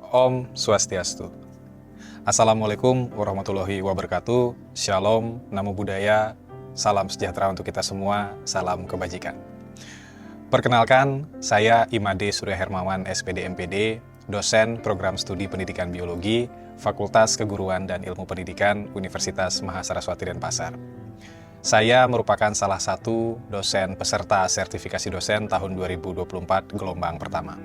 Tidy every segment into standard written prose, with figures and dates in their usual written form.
Om Swastiastu. Assalamualaikum warahmatullahi wabarakatuh. Shalom, namo buddhaya, salam sejahtera untuk kita semua, salam kebajikan. Perkenalkan, saya Imade Surya Hermawan, SPD MPD, dosen program studi pendidikan biologi, Fakultas Keguruan dan Ilmu Pendidikan, Universitas Mahasaraswati Denpasar. Saya merupakan salah satu dosen peserta sertifikasi dosen tahun 2024 gelombang pertama.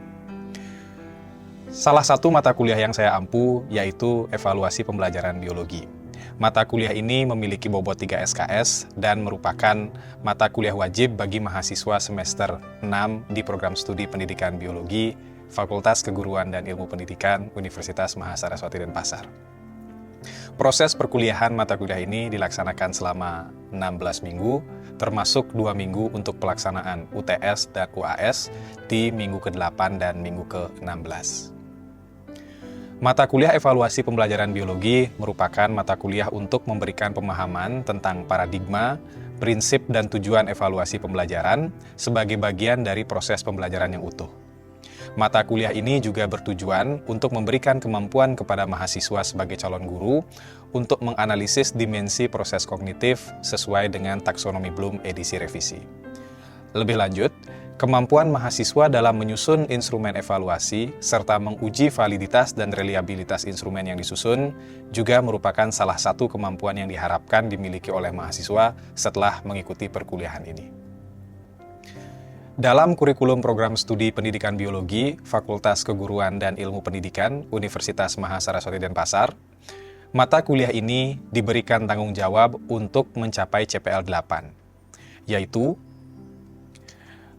Salah satu mata kuliah yang saya ampu yaitu evaluasi pembelajaran biologi. Mata kuliah ini memiliki bobot 3 SKS dan merupakan mata kuliah wajib bagi mahasiswa semester 6 di program studi pendidikan biologi, Fakultas Keguruan dan Ilmu Pendidikan, Universitas Mahasaraswati Denpasar. Proses perkuliahan mata kuliah ini dilaksanakan selama 16 minggu, termasuk 2 minggu untuk pelaksanaan UTS dan UAS di minggu ke-8 dan minggu ke-16. Mata kuliah evaluasi pembelajaran biologi merupakan mata kuliah untuk memberikan pemahaman tentang paradigma, prinsip, dan tujuan evaluasi pembelajaran sebagai bagian dari proses pembelajaran yang utuh. Mata kuliah ini juga bertujuan untuk memberikan kemampuan kepada mahasiswa sebagai calon guru untuk menganalisis dimensi proses kognitif sesuai dengan taksonomi Bloom edisi revisi. Lebih lanjut, kemampuan mahasiswa dalam menyusun instrumen evaluasi serta menguji validitas dan reliabilitas instrumen yang disusun juga merupakan salah satu kemampuan yang diharapkan dimiliki oleh mahasiswa setelah mengikuti perkuliahan ini. Dalam kurikulum program studi pendidikan biologi, Fakultas Keguruan dan Ilmu Pendidikan, Universitas Mahasaraswati Denpasar, mata kuliah ini diberikan tanggung jawab untuk mencapai CPL 8, yaitu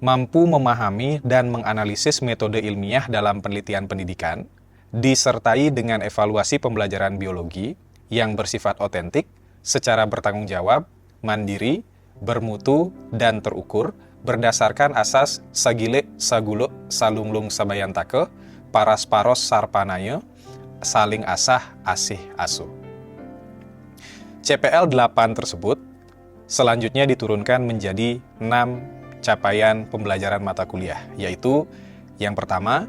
mampu memahami dan menganalisis metode ilmiah dalam penelitian pendidikan, disertai dengan evaluasi pembelajaran biologi yang bersifat otentik, secara bertanggung jawab, mandiri, bermutu, dan terukur, berdasarkan asas sagile, sagulo, salunglung sabayantake, parasparos sarpanaya, saling asah, asih, asuh. CPL 8 tersebut selanjutnya diturunkan menjadi 6 capaian pembelajaran mata kuliah, yaitu yang pertama,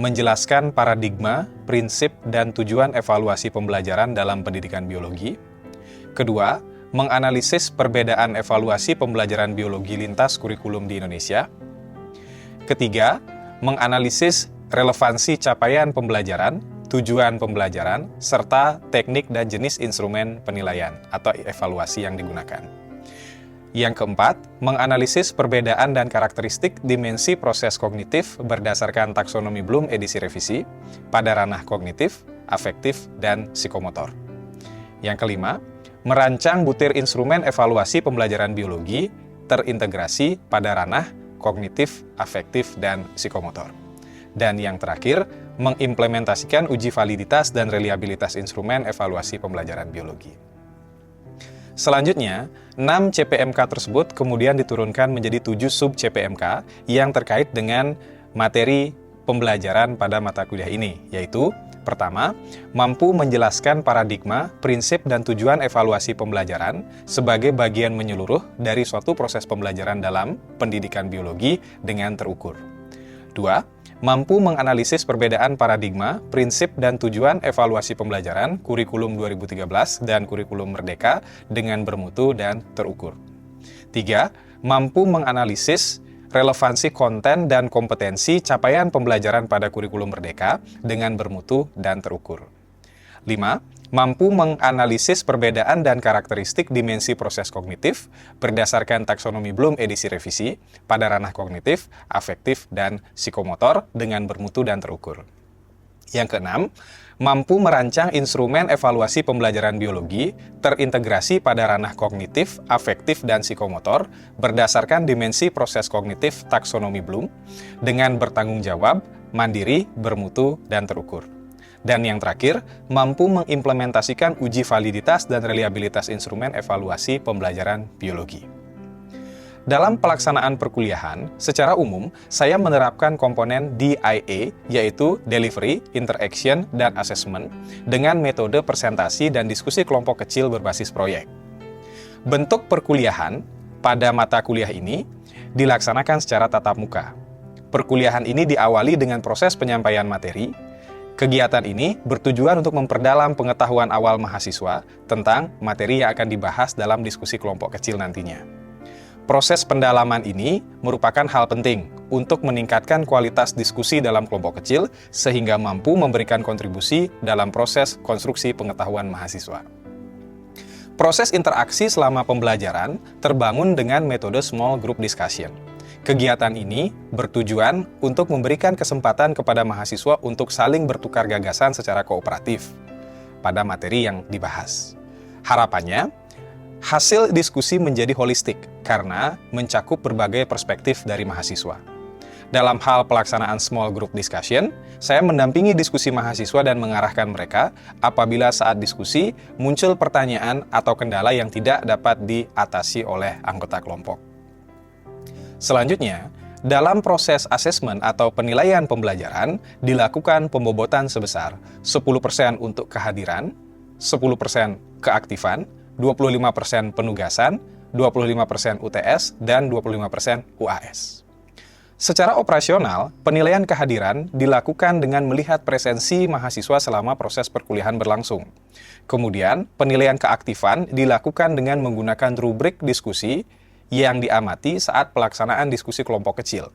menjelaskan paradigma, prinsip, dan tujuan evaluasi pembelajaran dalam pendidikan biologi. Kedua, menganalisis perbedaan evaluasi pembelajaran biologi lintas kurikulum di Indonesia. Ketiga, menganalisis relevansi capaian pembelajaran, tujuan pembelajaran, serta teknik dan jenis instrumen penilaian atau evaluasi yang digunakan. Yang keempat, menganalisis perbedaan dan karakteristik dimensi proses kognitif berdasarkan taksonomi Bloom edisi revisi pada ranah kognitif, afektif, dan psikomotor. Yang kelima, merancang butir instrumen evaluasi pembelajaran biologi terintegrasi pada ranah kognitif, afektif, dan psikomotor. Dan yang terakhir, mengimplementasikan uji validitas dan reliabilitas instrumen evaluasi pembelajaran biologi. Selanjutnya, 6 CPMK tersebut kemudian diturunkan menjadi 7 sub CPMK yang terkait dengan materi pembelajaran pada mata kuliah ini, yaitu pertama, mampu menjelaskan paradigma, prinsip, dan tujuan evaluasi pembelajaran sebagai bagian menyeluruh dari suatu proses pembelajaran dalam pendidikan biologi dengan terukur. Dua, mampu menganalisis perbedaan paradigma, prinsip, dan tujuan evaluasi pembelajaran kurikulum 2013 dan kurikulum Merdeka dengan bermutu dan terukur. Tiga, mampu menganalisis relevansi konten dan kompetensi capaian pembelajaran pada kurikulum Merdeka dengan bermutu dan terukur. 5. Mampu menganalisis perbedaan dan karakteristik dimensi proses kognitif berdasarkan taksonomi Bloom edisi revisi pada ranah kognitif, afektif, dan psikomotor dengan bermutu dan terukur. Yang keenam, mampu merancang instrumen evaluasi pembelajaran biologi terintegrasi pada ranah kognitif, afektif, dan psikomotor berdasarkan dimensi proses kognitif taksonomi Bloom dengan bertanggung jawab, mandiri, bermutu, dan terukur. Dan yang terakhir, mampu mengimplementasikan uji validitas dan reliabilitas instrumen evaluasi pembelajaran biologi. Dalam pelaksanaan perkuliahan, secara umum, saya menerapkan komponen DIA, yaitu Delivery, Interaction, dan Assessment, dengan metode presentasi dan diskusi kelompok kecil berbasis proyek. Bentuk perkuliahan pada mata kuliah ini dilaksanakan secara tatap muka. Perkuliahan ini diawali dengan proses penyampaian materi, Kegiatan ini bertujuan untuk memperdalam pengetahuan awal mahasiswa tentang materi yang akan dibahas dalam diskusi kelompok kecil nantinya. Proses pendalaman ini merupakan hal penting untuk meningkatkan kualitas diskusi dalam kelompok kecil sehingga mampu memberikan kontribusi dalam proses konstruksi pengetahuan mahasiswa. Proses interaksi selama pembelajaran terbangun dengan metode small group discussion. Kegiatan ini bertujuan untuk memberikan kesempatan kepada mahasiswa untuk saling bertukar gagasan secara kooperatif pada materi yang dibahas. Harapannya, hasil diskusi menjadi holistik karena mencakup berbagai perspektif dari mahasiswa. Dalam hal pelaksanaan small group discussion, saya mendampingi diskusi mahasiswa dan mengarahkan mereka apabila saat diskusi muncul pertanyaan atau kendala yang tidak dapat diatasi oleh anggota kelompok. Selanjutnya, dalam proses asesmen atau penilaian pembelajaran, dilakukan pembobotan sebesar 10% untuk kehadiran, 10% keaktifan, 25% penugasan, 25% UTS, dan 25% UAS. Secara operasional, penilaian kehadiran dilakukan dengan melihat presensi mahasiswa selama proses perkuliahan berlangsung. Kemudian, penilaian keaktifan dilakukan dengan menggunakan rubrik diskusi yang diamati saat pelaksanaan diskusi kelompok kecil.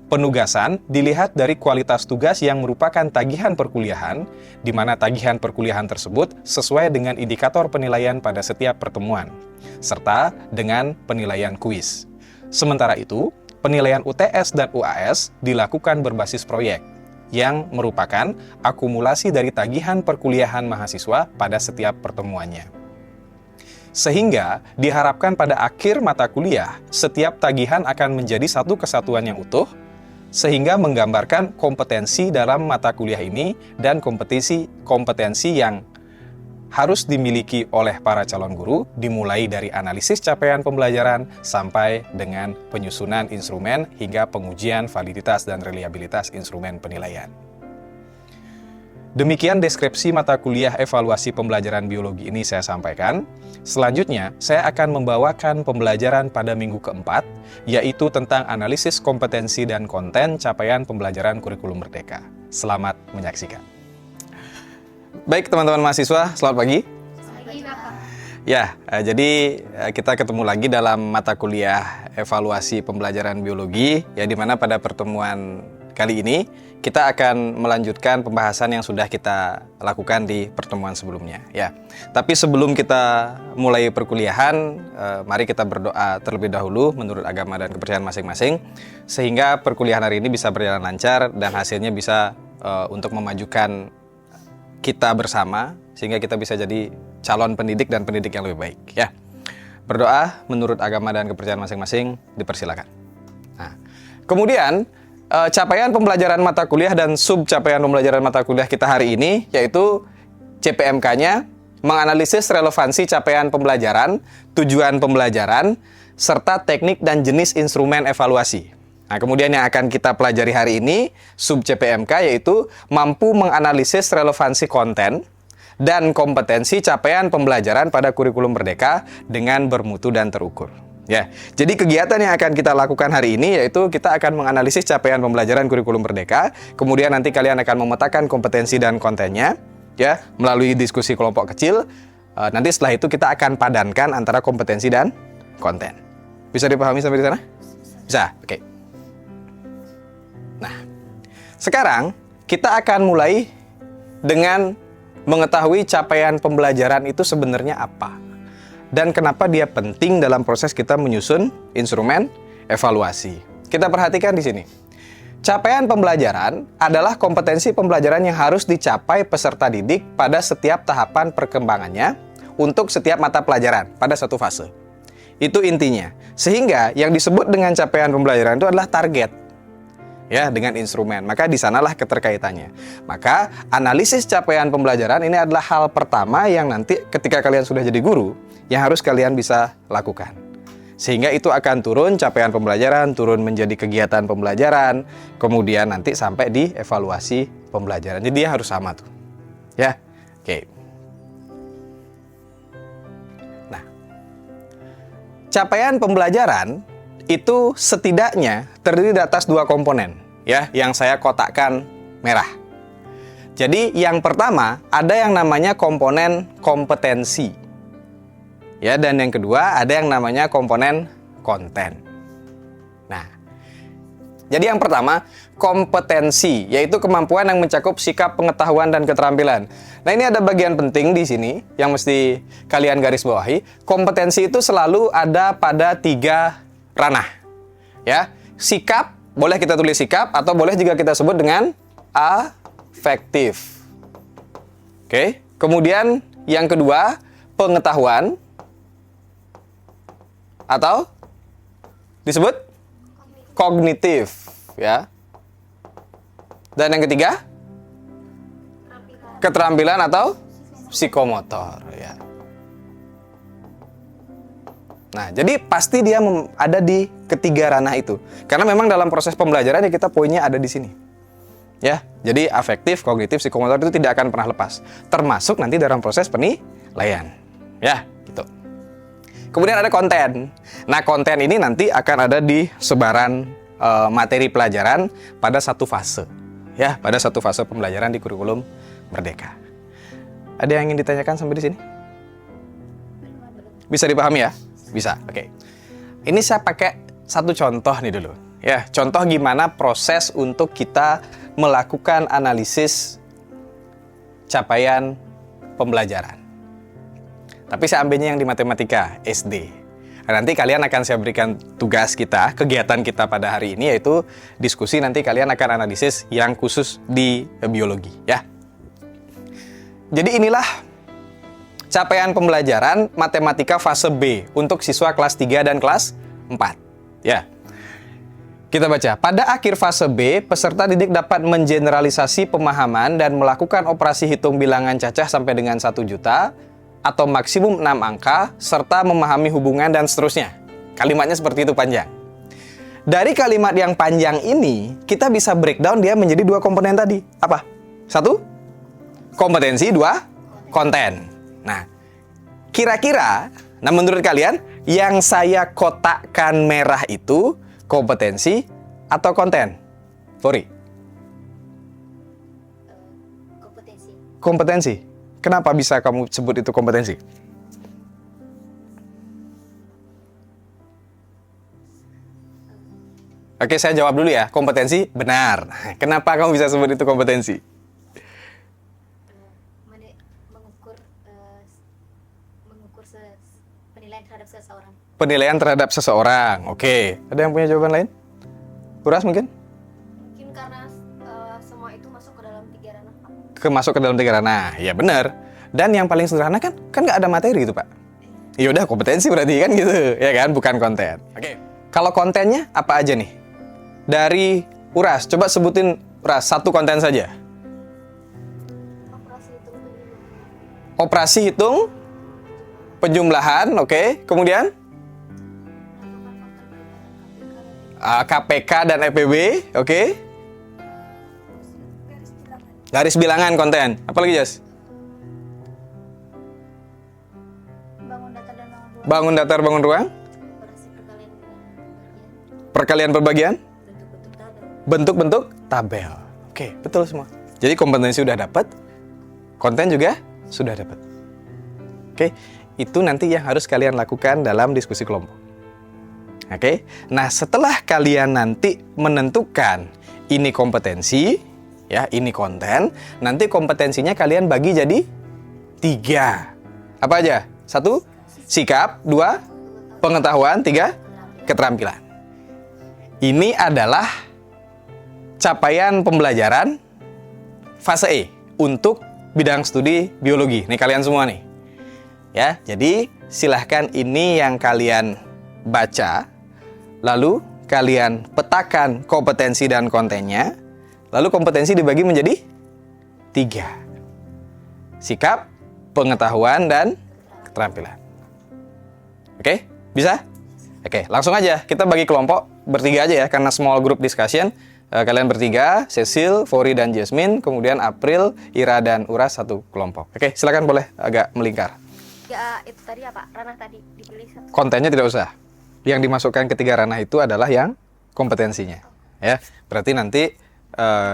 Penugasan dilihat dari kualitas tugas yang merupakan tagihan perkuliahan, di mana tagihan perkuliahan tersebut sesuai dengan indikator penilaian pada setiap pertemuan, serta dengan penilaian kuis. Sementara itu, penilaian UTS dan UAS dilakukan berbasis proyek, yang merupakan akumulasi dari tagihan perkuliahan mahasiswa pada setiap pertemuannya. Sehingga diharapkan pada akhir mata kuliah, setiap tagihan akan menjadi satu kesatuan yang utuh, sehingga menggambarkan kompetensi dalam mata kuliah ini dan kompetensi yang harus dimiliki oleh para calon guru, dimulai dari analisis capaian pembelajaran sampai dengan penyusunan instrumen hingga pengujian validitas dan reliabilitas instrumen penilaian. Demikian deskripsi mata kuliah evaluasi pembelajaran biologi ini saya sampaikan. Selanjutnya, saya akan membawakan pembelajaran pada minggu keempat, yaitu tentang analisis kompetensi dan konten capaian pembelajaran kurikulum merdeka. Selamat menyaksikan. Baik teman-teman mahasiswa, selamat pagi. Ya, jadi kita ketemu lagi dalam mata kuliah evaluasi pembelajaran biologi, ya, di mana pada pertemuan kali ini kita akan melanjutkan pembahasan yang sudah kita lakukan di pertemuan sebelumnya, ya. Tapi sebelum kita mulai perkuliahan, mari kita berdoa terlebih dahulu menurut agama dan kepercayaan masing-masing, sehingga perkuliahan hari ini bisa berjalan lancar dan hasilnya bisa untuk memajukan kita bersama, sehingga kita bisa jadi calon pendidik dan pendidik yang lebih baik, ya. Berdoa menurut agama dan kepercayaan masing-masing, dipersilakan. Nah, kemudian capaian pembelajaran mata kuliah dan sub capaian pembelajaran mata kuliah kita hari ini, yaitu CPMK-nya menganalisis relevansi capaian pembelajaran, tujuan pembelajaran, serta teknik dan jenis instrumen evaluasi. Nah, kemudian yang akan kita pelajari hari ini, sub CPMK, yaitu mampu menganalisis relevansi konten dan kompetensi capaian pembelajaran pada kurikulum merdeka dengan bermutu dan terukur. Ya, jadi kegiatan yang akan kita lakukan hari ini yaitu kita akan menganalisis capaian pembelajaran kurikulum merdeka, kemudian nanti kalian akan memetakan kompetensi dan kontennya, ya, melalui diskusi kelompok kecil. Nanti setelah itu kita akan padankan antara kompetensi dan konten. Bisa dipahami sampai di sana? Bisa, oke. Nah, sekarang kita akan mulai dengan mengetahui capaian pembelajaran itu sebenarnya apa. Dan kenapa dia penting dalam proses kita menyusun instrumen evaluasi. Kita perhatikan di sini. Capaian pembelajaran adalah kompetensi pembelajaran yang harus dicapai peserta didik pada setiap tahapan perkembangannya untuk setiap mata pelajaran pada satu fase. Itu intinya. Sehingga yang disebut dengan capaian pembelajaran itu adalah target, ya, dengan instrumen. Maka di sanalah keterkaitannya. Maka analisis capaian pembelajaran ini adalah hal pertama yang nanti ketika kalian sudah jadi guru yang harus kalian bisa lakukan. Sehingga itu akan turun capaian pembelajaran, turun menjadi kegiatan pembelajaran, kemudian nanti sampai di evaluasi pembelajaran. Jadi dia harus sama tuh. Ya. Oke. Nah, capaian pembelajaran itu setidaknya terdiri dari atas dua komponen, ya, yang saya kotakkan merah. Jadi yang pertama ada yang namanya komponen kompetensi. Ya, dan yang kedua ada yang namanya komponen konten. Nah, jadi yang pertama kompetensi, yaitu kemampuan yang mencakup sikap, pengetahuan, dan keterampilan. Nah, ini ada bagian penting di sini yang mesti kalian garis bawahi. Kompetensi itu selalu ada pada 3 ranah. Ya, sikap, boleh kita tulis sikap atau boleh juga kita sebut dengan afektif. Oke, kemudian yang kedua pengetahuan atau disebut kognitif, ya. Dan yang ketiga keterampilan atau psikomotor, ya. Nah, jadi pasti dia ada di ketiga ranah itu. Karena memang dalam proses pembelajaran ya kita poinnya ada di sini. Ya, jadi afektif, kognitif, psikomotor itu tidak akan pernah lepas. Termasuk nanti dalam proses penilaian. Ya, gitu. Kemudian ada konten. Nah, konten ini nanti akan ada di sebaran materi pelajaran pada satu fase. Ya, pada satu fase pembelajaran di kurikulum Merdeka. Ada yang ingin ditanyakan sampai di sini? Bisa dipahami ya? Bisa, oke. Ini saya pakai satu contoh nih dulu. Ya, contoh gimana proses untuk kita melakukan analisis capaian pembelajaran. Tapi saya ambilnya yang di matematika, SD. Nanti kalian akan saya berikan tugas kita, kegiatan kita pada hari ini, yaitu diskusi. Nanti kalian akan analisis yang khusus di biologi, ya. Jadi inilah capaian pembelajaran matematika fase B untuk siswa kelas 3 dan kelas 4. Ya. Kita baca, pada akhir fase B, peserta didik dapat mengeneralisasi pemahaman dan melakukan operasi hitung bilangan cacah sampai dengan 1 juta atau maksimum 6 angka, serta memahami hubungan dan seterusnya. Kalimatnya seperti itu panjang. Dari kalimat yang panjang ini, kita bisa breakdown dia menjadi 2 komponen tadi. Apa? 1, kompetensi, 2, konten. Nah, kira-kira, menurut kalian, yang saya kotakkan merah itu kompetensi atau konten? Fori? Kompetensi. Kompetensi. Kenapa bisa kamu sebut itu kompetensi? Oke, saya jawab dulu ya. Kompetensi benar. Kenapa kamu bisa sebut itu kompetensi? Penilaian terhadap seseorang. Penilaian terhadap seseorang. Oke. Ada yang punya jawaban lain? Uras mungkin? Mungkin karena semua itu masuk ke dalam 3 ranah, Pak. Masuk ke dalam 3 ranah. Ya benar. Dan yang paling sederhana kan nggak ada materi gitu, Pak. Ya udah kompetensi berarti kan gitu, ya kan? Bukan konten. Oke. Kalau kontennya apa aja nih? Dari Uras, coba sebutin Uras 1 konten saja. Operasi hitung penjumlahan, oke. Kemudian KPK dan EPB, oke. Garis bilangan konten. Apa lagi, Jas? Bangun datar, bangun ruang. Perkalian perbagian. Bentuk-bentuk tabel. Oke, betul semua. Jadi kompetensi udah dapat, konten juga sudah dapat. Oke, itu nanti yang harus kalian lakukan dalam diskusi kelompok. Oke, nah setelah kalian nanti menentukan ini kompetensi, ya ini konten, nanti kompetensinya kalian bagi jadi 3. Apa aja? 1, sikap. 2, pengetahuan. 3, keterampilan. Ini adalah capaian pembelajaran fase E untuk bidang studi biologi. Nih kalian semua nih. Ya, jadi silahkan ini yang kalian baca, lalu kalian petakan kompetensi dan kontennya, lalu kompetensi dibagi menjadi 3. Sikap, pengetahuan, dan keterampilan. Oke, bisa? Oke, langsung aja kita bagi kelompok bertiga aja ya, karena small group discussion. Kalian bertiga, Cecil, Fori, dan Jasmine, kemudian April, Ira, dan Uras 1 kelompok. Oke, silakan boleh agak melingkar. Ya, itu tadi apa? Ranah tadi dipilih 1. Kontennya tidak usah. Yang dimasukkan ke 3 ranah itu adalah yang kompetensinya. Ya, berarti nanti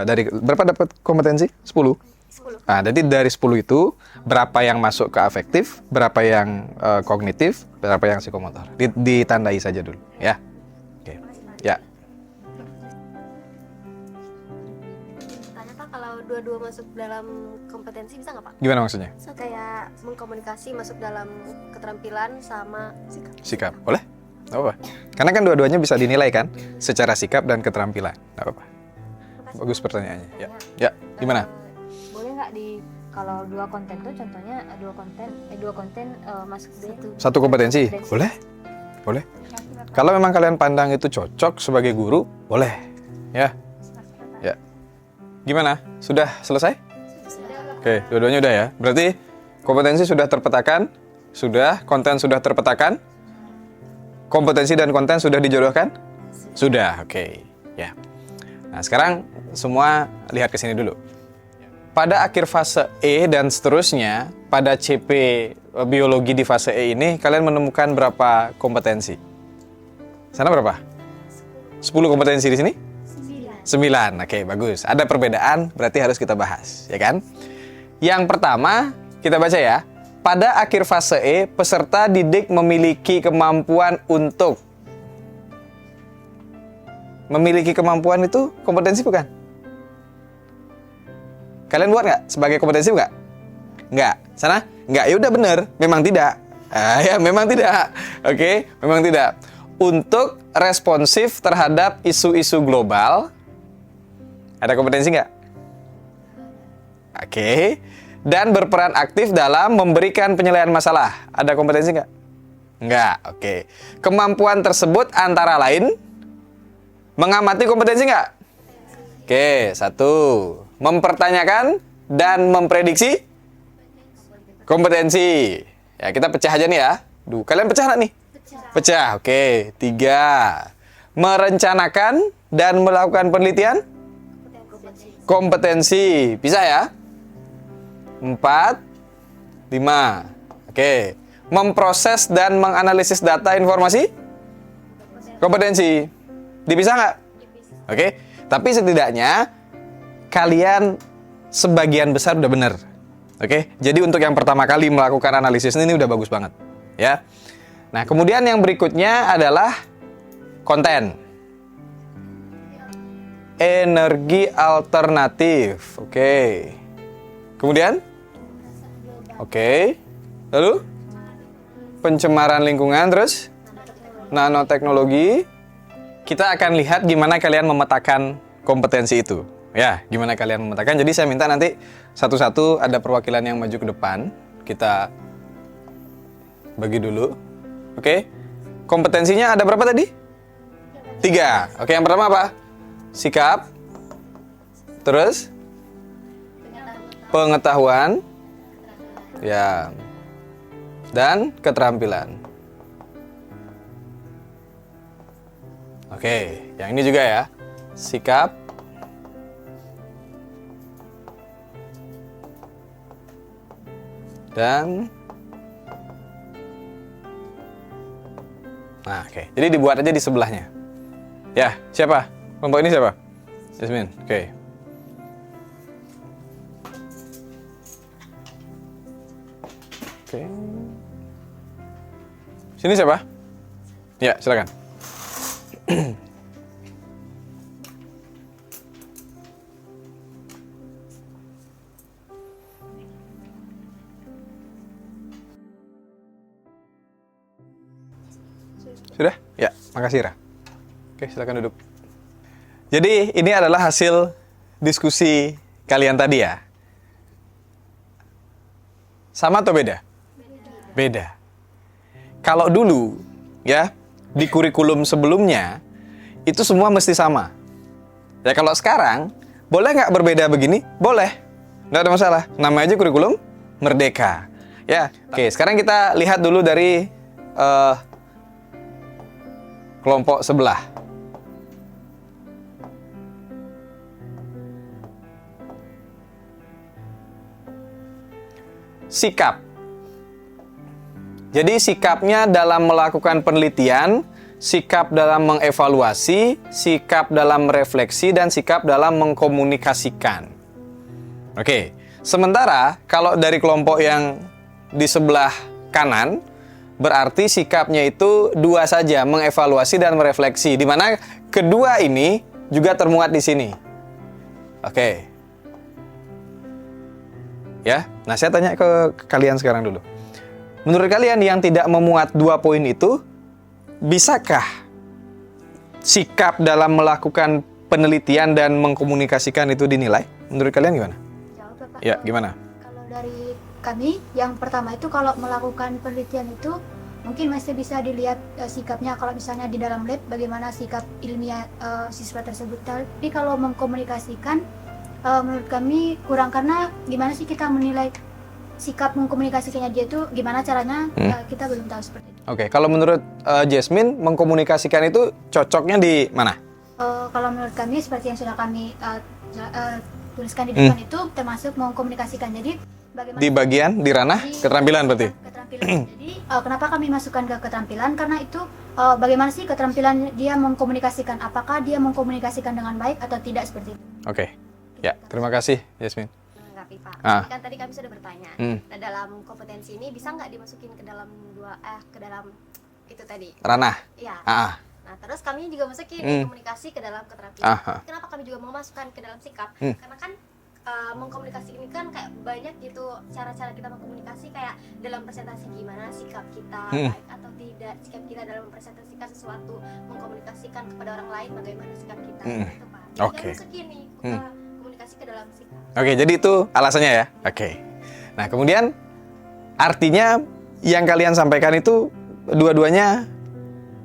dari berapa dapat kompetensi? 10. 10. Nah, jadi dari 10 itu, berapa yang masuk ke afektif, berapa yang kognitif, berapa yang psikomotor. Ditandai saja dulu, ya. Oke, ya. Tanya Pak, kalau dua-dua masuk dalam kompetensi bisa nggak Pak? Gimana maksudnya? Kayak mengkomunikasi masuk dalam keterampilan sama sikap. Sikap, boleh? Nggak apa-apa. Karena kan dua-duanya bisa dinilai kan, secara sikap dan keterampilan. Nggak apa-apa. Bagus pertanyaannya. Ya, ya. Gimana? Boleh nggak kalau dua konten tuh contohnya dua konten masuk di Satu kompetensi? Boleh? Boleh. Kalau memang kalian pandang itu cocok sebagai guru, boleh. Ya. Ya. Gimana? Sudah selesai? Oke, dua-duanya udah ya. Berarti kompetensi sudah terpetakan, sudah, konten sudah terpetakan, kompetensi dan konten sudah dijodohkan? Sudah, oke. Ya. Nah, sekarang semua lihat ke sini dulu. Pada akhir fase E dan seterusnya, pada CP biologi di fase E ini, kalian menemukan berapa kompetensi? Sana berapa? 10 kompetensi di sini? 9. Oke, bagus. Ada perbedaan, berarti harus kita bahas, ya kan? Yang pertama, kita baca ya. Pada akhir fase E, peserta didik memiliki kemampuan untuk. Memiliki kemampuan itu kompetensi bukan? Kalian buat nggak sebagai kompetensi nggak? Nggak. Sana? Nggak. Ya udah bener. Memang tidak. Ya memang tidak. Oke, memang tidak. Untuk responsif terhadap isu-isu global, ada kompetensi nggak? Oke. Dan berperan aktif dalam memberikan penyelesaian masalah, ada kompetensi nggak? Nggak. Oke. Kemampuan tersebut antara lain mengamati, kompetensi nggak? Oke, 1. Mempertanyakan dan memprediksi, kompetensi. Ya, kita pecah aja nih ya. Kalian pecah nggak nih? Pecah. Oke, 3. Merencanakan dan melakukan penelitian, kompetensi. Bisa ya? 4, 5. Oke. Memproses dan menganalisis data informasi, kompetensi. Dipisah nggak? Oke. Tapi setidaknya kalian sebagian besar udah bener. Oke. Jadi untuk yang pertama kali melakukan analisis ini udah bagus banget. Ya. Nah, kemudian yang berikutnya adalah konten. Energi alternatif. Oke. Kemudian? Oke. Lalu? Pencemaran lingkungan, terus? Nanoteknologi. Kita akan lihat gimana kalian memetakan kompetensi itu. Ya, gimana kalian memetakan. Jadi saya minta nanti satu-satu ada perwakilan yang maju ke depan. Kita bagi dulu. Oke. Kompetensinya ada berapa tadi? 3. Oke, yang pertama apa? Sikap. Terus? Pengetahuan. Ya. Dan keterampilan. Oke, yang ini juga ya. Sikap. Dan nah, oke. Jadi dibuat aja di sebelahnya. Ya, siapa? Kelompok ini siapa? Yasmin. Oke. Oke. Sini siapa? Ya, silakan. Sudah? Ya, makasih Ra. Oke, silakan duduk. Jadi, ini adalah hasil diskusi kalian tadi ya. Sama atau beda? Beda. Kalau dulu, ya, di kurikulum sebelumnya, itu semua mesti sama. Ya, kalau sekarang, boleh nggak berbeda begini? Boleh. Nggak ada masalah. Namanya aja kurikulum merdeka. Ya, oke. Sekarang kita lihat dulu dari kelompok sebelah. Sikap. Jadi sikapnya dalam melakukan penelitian, sikap dalam mengevaluasi, sikap dalam merefleksi, dan sikap dalam mengkomunikasikan. Oke, Sementara kalau dari kelompok yang di sebelah kanan, berarti sikapnya itu dua saja, mengevaluasi dan merefleksi. Di mana kedua ini juga termuat di sini. Oke. Ya, nah saya tanya ke kalian sekarang dulu. Menurut kalian yang tidak memuat 2 poin itu, bisakah sikap dalam melakukan penelitian dan mengkomunikasikan itu dinilai? Menurut kalian gimana? Jawab Bapak. Ya, gimana? Kalau dari kami, yang pertama itu kalau melakukan penelitian itu mungkin masih bisa dilihat sikapnya. Kalau misalnya di dalam lab bagaimana sikap ilmiah siswa tersebut. Tapi kalau mengkomunikasikan, menurut kami kurang, karena gimana sih kita menilai sikap mengkomunikasikannya dia itu gimana caranya, kita belum tahu seperti itu. Oke, kalau menurut Jasmine, mengkomunikasikan itu cocoknya di mana? Kalau menurut kami seperti yang sudah kami tuliskan di depan itu termasuk mengkomunikasikan. Jadi bagaimana Di bagian, di ranah keterampilan berarti? keterampilan. Jadi kenapa kami masukkan ke keterampilan? Karena itu bagaimana sih keterampilan dia mengkomunikasikan? Apakah dia mengkomunikasikan dengan baik atau tidak, seperti itu? Oke, ya terima kasih Jasmine. Enggak, Pak. Ah. Kan tadi kami sudah bertanya. Nah, dalam kompetensi ini bisa nggak dimasukin ke dalam ke dalam itu tadi? Ranah? Iya. Ah. Nah, terus kami juga masukin komunikasi ke dalam keterampilan. Aha. Kenapa kami juga memasukkan ke dalam sikap? Karena kan mengkomunikasi ini kan kayak banyak gitu cara-cara kita mengkomunikasi, kayak dalam presentasi gimana sikap kita baik atau tidak, sikap kita dalam mempresentasikan sesuatu, mengkomunikasikan kepada orang lain bagaimana sikap kita gitu, Pak. Jadi Oke. kami masukin nih komunikasi ke dalam sikap. Oke, jadi itu alasannya ya. Oke. Nah, kemudian artinya yang kalian sampaikan itu dua-duanya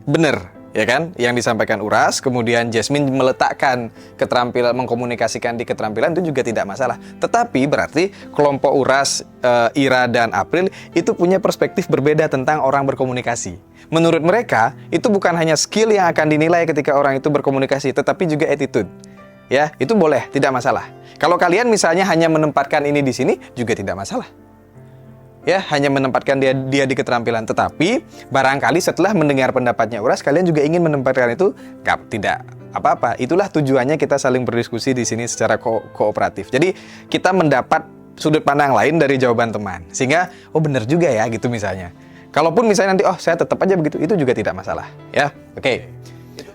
benar, ya kan? Yang disampaikan Uras, kemudian Jasmine meletakkan keterampilan mengkomunikasikan di keterampilan itu juga tidak masalah. Tetapi berarti kelompok Uras, Ira dan April itu punya perspektif berbeda tentang orang berkomunikasi. Menurut mereka, itu bukan hanya skill yang akan dinilai ketika orang itu berkomunikasi, tetapi juga attitude. Ya, itu boleh, tidak masalah. Kalau kalian misalnya hanya menempatkan ini di sini, juga tidak masalah. Ya, hanya menempatkan dia di keterampilan. Tetapi, barangkali setelah mendengar pendapatnya Uras, kalian juga ingin menempatkan itu, tidak apa-apa. Itulah tujuannya kita saling berdiskusi di sini secara kooperatif. Jadi, kita mendapat sudut pandang lain dari jawaban teman. Sehingga, oh benar juga ya, gitu misalnya. Kalaupun misalnya nanti, oh saya tetap aja begitu, itu juga tidak masalah. Ya, oke.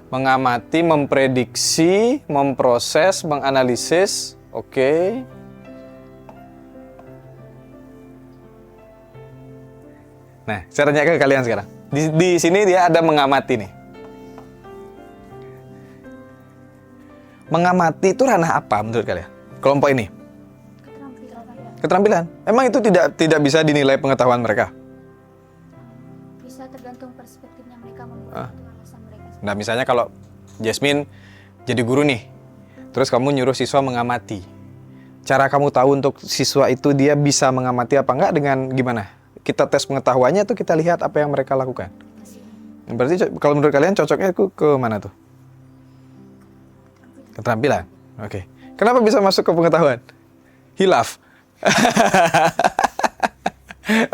Mengamati, memprediksi, memproses, menganalisis. Oke. Nah, saya tanya ke kalian sekarang. Di sini dia ada mengamati nih. Mengamati itu ranah apa menurut kalian? Kelompok ini? Keterampilan. Emang itu tidak bisa dinilai pengetahuan mereka? Bisa tergantung perspektifnya mereka membuat alasan mereka. Nah, misalnya kalau Jasmine jadi guru nih, terus kamu nyuruh siswa mengamati. Cara kamu tahu untuk siswa itu dia bisa mengamati apa enggak dengan gimana? Kita tes pengetahuannya tuh kita lihat apa yang mereka lakukan. Berarti kalau menurut kalian cocoknya ke mana tuh? Keterampilan. Oke. Kenapa bisa masuk ke pengetahuan? Hilaf.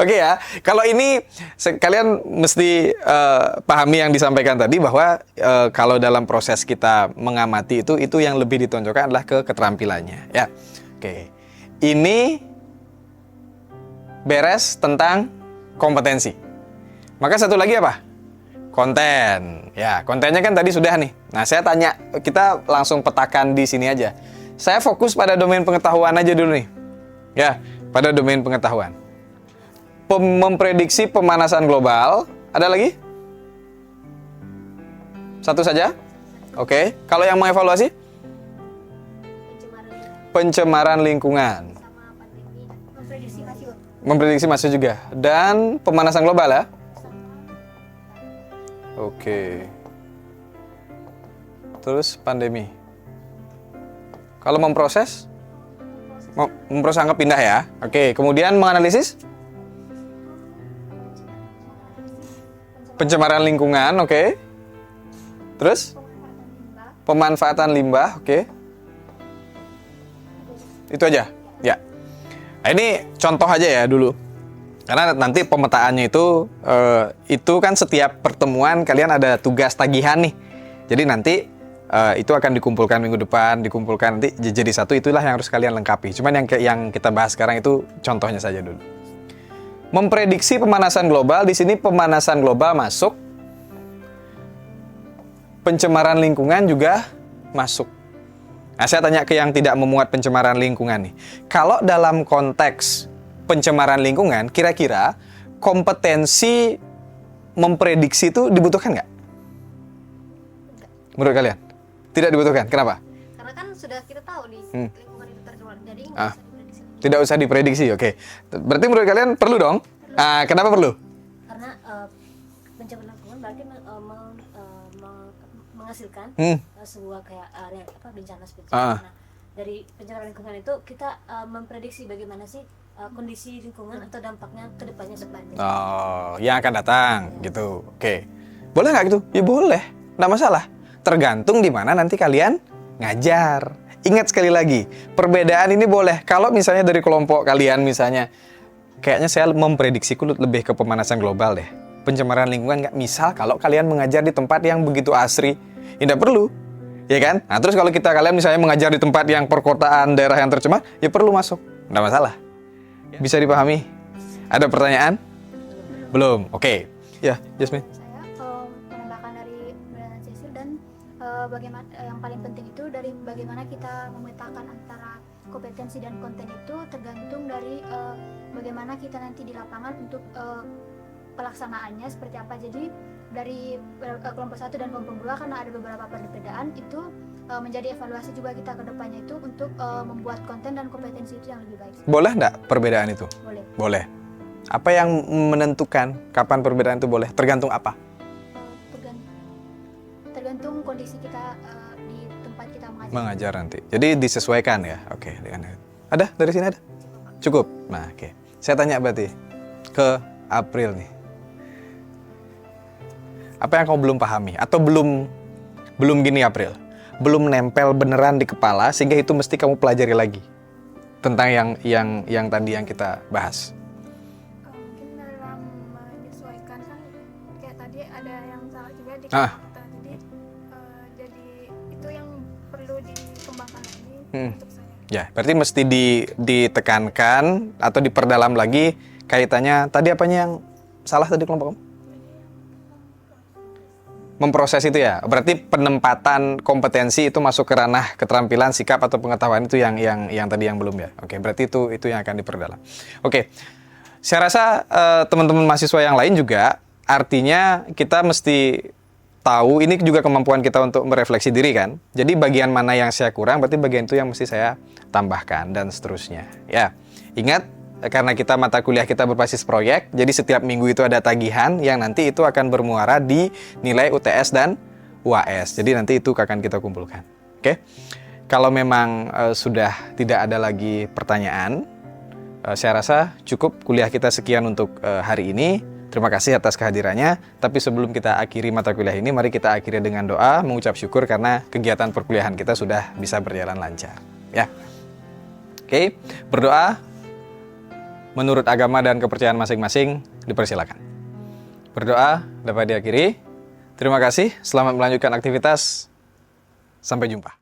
Oke ya, kalau ini kalian mesti pahami yang disampaikan tadi bahwa kalau dalam proses kita mengamati itu yang lebih ditonjolkan adalah ke keterampilannya. Ya, oke. Ini beres tentang kompetensi. Maka satu lagi apa? Konten. Ya, kontennya kan tadi sudah nih. Nah, saya tanya, kita langsung petakan di sini aja. Saya fokus pada domain pengetahuan aja dulu nih. Ya, pada domain pengetahuan. Memprediksi pemanasan global. Ada lagi? Satu saja? Oke. Kalau yang mengevaluasi? Pencemaran lingkungan. Sama pandemi. Memprediksi masih Memprediksi masuk juga. Dan pemanasan global ya? Oke. Terus pandemi. Kalau memproses? Memproses anggap pindah ya. Oke. Kemudian menganalisis? Pencemaran lingkungan, oke. Terus? Pemanfaatan limbah, oke. Itu aja? Ya. Nah, ini contoh aja ya dulu. Karena nanti pemetaannya itu kan setiap pertemuan kalian ada tugas tagihan nih. Jadi nanti itu akan dikumpulkan minggu depan, dikumpulkan nanti jadi satu, itulah yang harus kalian lengkapi. Cuman yang kita bahas sekarang itu contohnya saja dulu. Memprediksi pemanasan global, di sini pemanasan global masuk, pencemaran lingkungan juga masuk. Nah, saya tanya ke yang tidak memuat pencemaran lingkungan nih. Kalau dalam konteks pencemaran lingkungan, kira-kira kompetensi memprediksi itu dibutuhkan nggak? Menurut kalian? Tidak dibutuhkan. Kenapa? Karena kan sudah kita tahu nih lingkungan itu tercemar, jadi nggak usah diprediksi. Tidak usah diprediksi, oke. Berarti menurut kalian perlu dong? Kenapa perlu? Karena pencemaran lingkungan berarti menghasilkan sebuah kayak bencana seperti itu. Nah, dari pencemaran lingkungan itu kita memprediksi bagaimana sih kondisi lingkungan atau dampaknya ke depannya sebenarnya. Oh, yang akan datang gitu. Oke. Boleh nggak gitu? Ya boleh. Nggak masalah. Tergantung di mana nanti kalian ngajar. Ingat sekali lagi, perbedaan ini boleh. Kalau misalnya dari kelompok kalian misalnya, kayaknya saya memprediksi lebih ke pemanasan global deh. Pencemaran lingkungan nggak. Misal kalau kalian mengajar di tempat yang begitu asri, ya nggak perlu. Ya kan? Nah terus kalau kalian misalnya mengajar di tempat yang perkotaan, daerah yang tercemar, ya perlu masuk. Nggak masalah. Bisa dipahami? Ada pertanyaan? Belum? Oke. Ya, Jasmine. Saya menambahkan dari Brandon Cecil dan bagaimana yang paling penting itu dari bagaimana kita memetakan antara kompetensi dan konten itu tergantung dari bagaimana kita nanti di lapangan untuk pelaksanaannya seperti apa. Jadi dari kelompok 1 dan kelompok 2 karena ada beberapa perbedaan itu menjadi evaluasi juga kita ke depannya itu untuk membuat konten dan kompetensi itu yang lebih baik. Boleh nggak perbedaan itu? Boleh. Boleh. Apa yang menentukan kapan perbedaan itu boleh? Tergantung apa? Tergantung kondisi kita di tempat kita mengajar nanti. Jadi disesuaikan ya. Oke, dengan ada dari sini ada? Cukup. Nah, oke. Saya tanya berarti ke April nih. Apa yang kamu belum pahami atau belum gini April? Belum nempel beneran di kepala sehingga itu mesti kamu pelajari lagi tentang yang tadi yang kita bahas. Mungkin dalam menyesuaikan kan kayak tadi ada yang salah juga di jadi itu yang perlu dikembangkan lagi untuk saya. Ya, berarti mesti ditekankan atau diperdalam lagi kaitannya tadi apanya yang salah tadi kelompok kamu? Memproses itu ya. Berarti penempatan kompetensi itu masuk ke ranah keterampilan, sikap atau pengetahuan itu yang tadi yang belum ya. Oke, berarti itu yang akan diperdalam. Oke. Saya rasa teman-teman mahasiswa yang lain juga artinya kita mesti tahu ini juga kemampuan kita untuk merefleksi diri kan. Jadi bagian mana yang saya kurang berarti bagian itu yang mesti saya tambahkan dan seterusnya. Ya. Ingat karena kita mata kuliah kita berbasis proyek, jadi setiap minggu itu ada tagihan yang nanti itu akan bermuara di nilai UTS dan UAS. Jadi nanti itu akan kita kumpulkan. Oke? Kalau memang sudah tidak ada lagi pertanyaan, saya rasa cukup kuliah kita sekian untuk hari ini. Terima kasih atas kehadirannya. Tapi sebelum kita akhiri mata kuliah ini, mari kita akhiri dengan doa, mengucap syukur karena kegiatan perkuliahan kita sudah bisa berjalan lancar. Ya. Oke, berdoa. Menurut agama dan kepercayaan masing-masing, dipersilakan. Berdoa dapat diakhiri. Terima kasih, selamat melanjutkan aktivitas. Sampai jumpa.